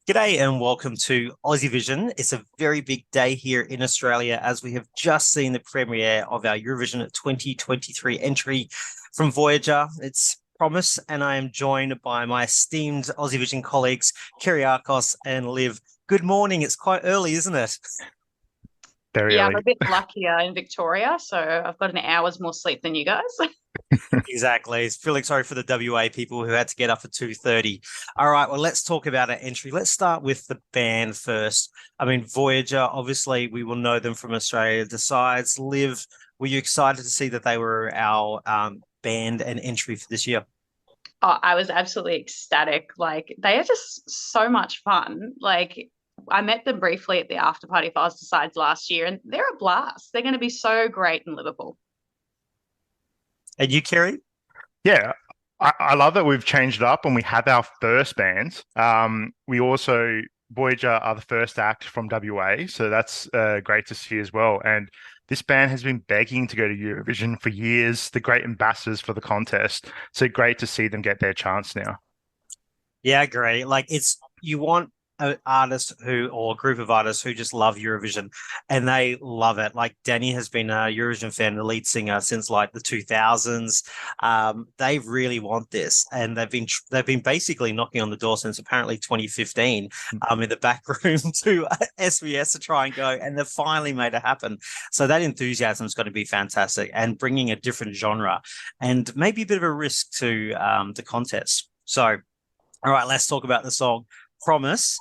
G'day and welcome to Aussievision. It's a very big day here in Australia as we have just seen the premiere of our Eurovision 2023 entry from Voyager. It's Promise, and I am joined by my esteemed Aussievision colleagues, Kyriakos and Liv. Good morning. It's quite early, isn't it? Very Yeah, I'm early. a bit luckier in Victoria, so I've got an hour's more sleep than you guys. Exactly. Feeling sorry for the WA people who had to get up at 2:30. All right, well, let's talk about our entry. Let's start with the band first. I mean, Voyager, obviously, we will know them from Australia. Decides, Liv, were you excited to see that they were our band and entry for this year? Oh, I was absolutely ecstatic. Like, they are just so much fun. Like, I met them briefly at the after party for Oz Decides last year, and they're a blast. They're going to be so great in Liverpool. And you, Kerry? Yeah, I love that we've changed it up and we have our first band. We also, Voyager are the first act from WA, so that's great to see as well. And this band has been begging to go to Eurovision for years, the great ambassadors for the contest. So great to see them get their chance now. Yeah, great. Like you want an artist who or a group of artists who just love Eurovision and they love it. Like Danny has been a Eurovision fan, the lead singer since like the 2000s. They really want this, and they've been basically knocking on the door since apparently 2015 in the back room to SBS to try and go, and they've finally made it happen. So that enthusiasm is going to be fantastic and bringing a different genre and maybe a bit of a risk to the contest. So all right, let's talk about the song Promise.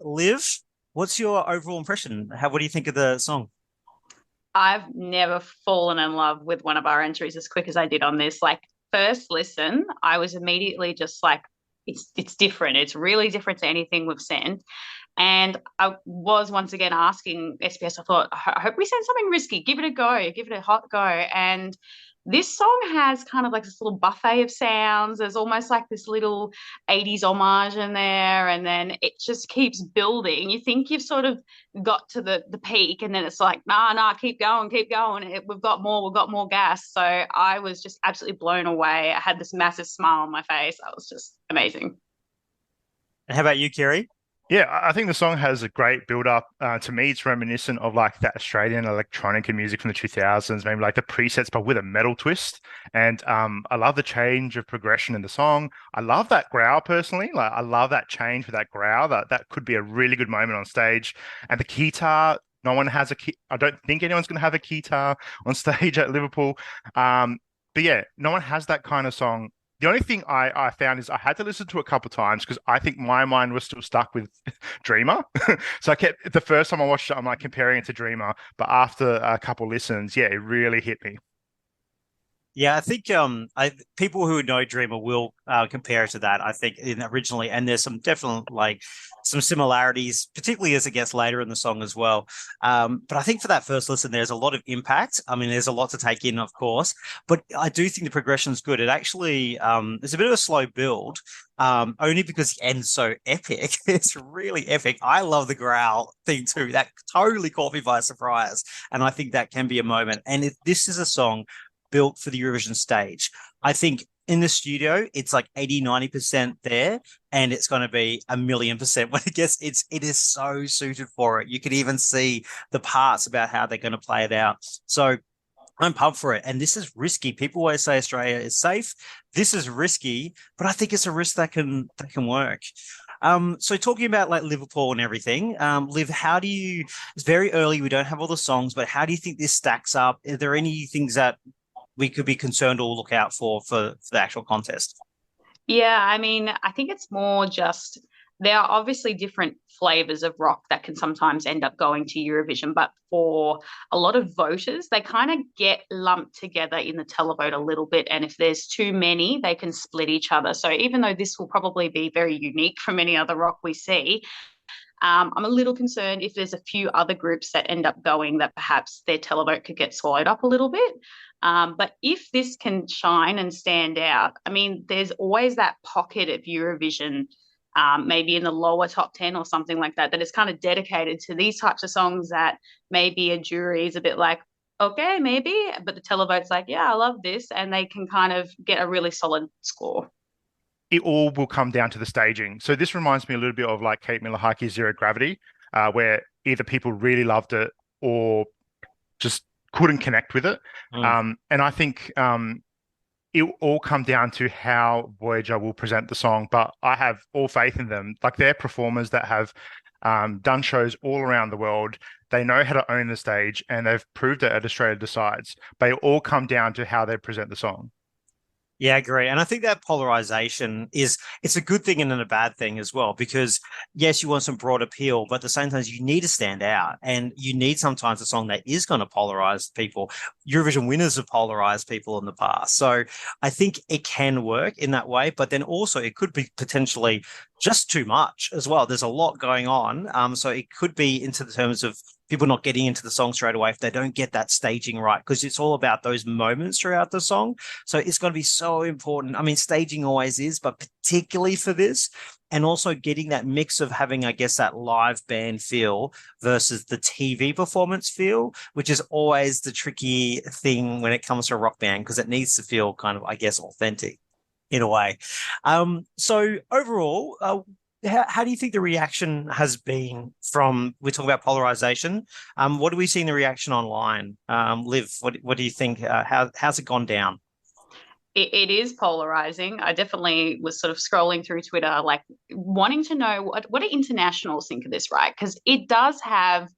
Liv, what's your overall impression? What do you think of the song? I've never fallen in love with one of our entries as quick as I did on this. Like, first listen, I was immediately just like, it's different. It's really different to anything we've sent. And I was once again asking SBS, I thought, I hope we send something risky. Give it a go. Give it a hot go. And this song has kind of like this little buffet of sounds. There's almost like this little 80s homage in there. And then it just keeps building. You think you've sort of got to the peak, and then it's like, nah, keep going, keep going. We've got more gas. So I was just absolutely blown away. I had this massive smile on my face. I was just amazing. And how about you, Kerry? Yeah, I think the song has a great build up. To me, it's reminiscent of like that Australian electronica music from the 2000s, maybe like the presets, but with a metal twist. And I love the change of progression in the song. I love that growl personally. Like I love that change with that growl. That could be a really good moment on stage. And the guitar, no one has a key. I don't think anyone's going to have a guitar on stage at Liverpool. But yeah, no one has that kind of song. The only thing I found is I had to listen to it a couple of times because I think my mind was still stuck with Dreamer. So I kept the first time I watched it, I'm like comparing it to Dreamer. But after a couple of listens, yeah, it really hit me. Yeah, I think people who know Dreamer will compare it to that. I think originally, and there's some definite like some similarities, particularly as it gets later in the song as well. But I think for that first listen, there's a lot of impact. I mean, there's a lot to take in, of course, but I do think the progression's good. It actually there's a bit of a slow build, only because the end's so epic. It's really epic. I love the growl thing too. That totally caught me by surprise, and I think that can be a moment. And if this is a song built for the Eurovision stage. I think in the studio, it's like 80-90% there, and it's going to be 1,000,000% when it is so suited for it. You could even see the parts about how they're going to play it out. So I'm pumped for it. And this is risky. People always say Australia is safe. This is risky, but I think it's a risk that can work. So talking about like Liverpool and everything, Liv, it's very early, we don't have all the songs, but how do you think this stacks up? Are there any things that we could be concerned or look out for the actual contest? Yeah, I mean, I think it's more just there are obviously different flavors of rock that can sometimes end up going to Eurovision, but for a lot of voters, they kind of get lumped together in the televote a little bit. And if there's too many, they can split each other. So even though this will probably be very unique from any other rock we see, I'm a little concerned if there's a few other groups that end up going that perhaps their televote could get swallowed up a little bit. But if this can shine and stand out, I mean, there's always that pocket of Eurovision, maybe in the lower top 10 or something like that, that is kind of dedicated to these types of songs that maybe a jury is a bit like, okay, maybe. But the televote's like, yeah, I love this. And they can kind of get a really solid score. It all will come down to the staging. So this reminds me a little bit of like Kate Miller-Heidke's Zero Gravity, where either people really loved it or just couldn't connect with it. And I think it will all come down to how Voyager will present the song, but I have all faith in them. Like they're performers that have done shows all around the world. They know how to own the stage, and they've proved it at Australia Decides. But it all come down to how they present the song. Yeah, I agree. And I think that polarization it's a good thing and a bad thing as well, because yes, you want some broad appeal, but at the same time, you need to stand out, and you need sometimes a song that is going to polarize people. Eurovision winners have polarized people in the past. So I think it can work in that way, but then also it could be potentially just too much as well. There's a lot going on. So it could be into the terms of people not getting into the song straight away if they don't get that staging right, because it's all about those moments throughout the song. So it's going to be so important. I mean, staging always is, but particularly for this, and also getting that mix of having, I guess, that live band feel versus the TV performance feel, which is always the tricky thing when it comes to a rock band, because it needs to feel kind of, I guess, authentic in a way. So overall, how do you think the reaction has been from, we're talking about polarization? What do we see in the reaction online? Liv, what do you think? How's it gone down? It is polarizing. I definitely was sort of scrolling through Twitter, like wanting to know what do internationals think of this, right? Because it does have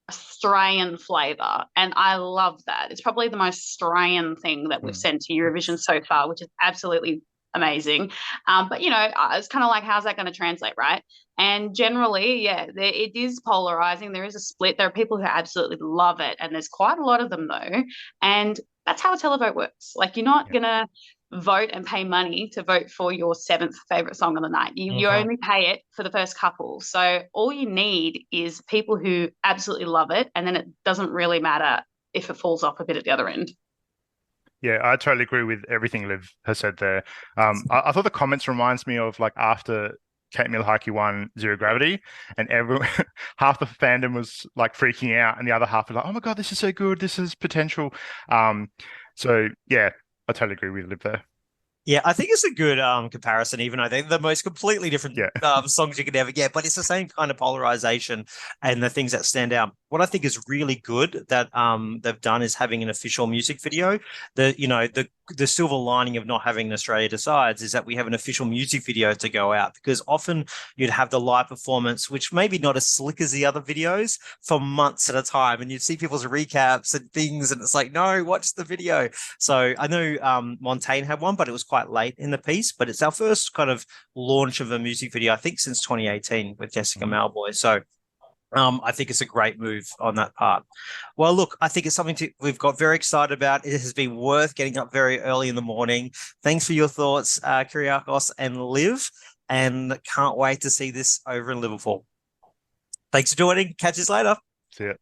Australian flavour, and I love that. It's probably the most Australian thing that we've sent to Eurovision so far, which is absolutely amazing. But it's kind of like, how's that going to translate, right? And generally, yeah, it is polarizing. There is a split. There are people who absolutely love it, and there's quite a lot of them though. And that's how a televote works. Like, you're not gonna vote and pay money to vote for your seventh favorite song of the night. You only pay it for the first couple. So all you need is people who absolutely love it, and then it doesn't really matter if it falls off a bit at the other end. Yeah, I totally agree with everything Liv has said there. I thought the comments reminds me of like after Kate Miller-Heidke won Zero Gravity, and everyone, half the fandom was like freaking out, and the other half was like, "Oh my God, this is so good! This is potential." So yeah, I totally agree with Liv there. Yeah, I think it's a good comparison, even though they're the most completely different songs you could ever get, but it's the same kind of polarization and the things that stand out. What I think is really good that they've done is having an official music video. The silver lining of not having an Australia Decides is that we have an official music video to go out, because often you'd have the live performance, which maybe not as slick as the other videos, for months at a time, and you'd see people's recaps and things, and it's like, no, watch the video. So I know Montaigne had one, but it was quite late in the piece. But it's our first kind of launch of a music video, I think, since 2018 with Jessica Malboy. So I think it's a great move on that part. Well, look, I think it's something we've got very excited about. It has been worth getting up very early in the morning. Thanks for your thoughts, Kyriakos and Liv, and can't wait to see this over in Liverpool. Thanks for joining. Catch us later. See ya.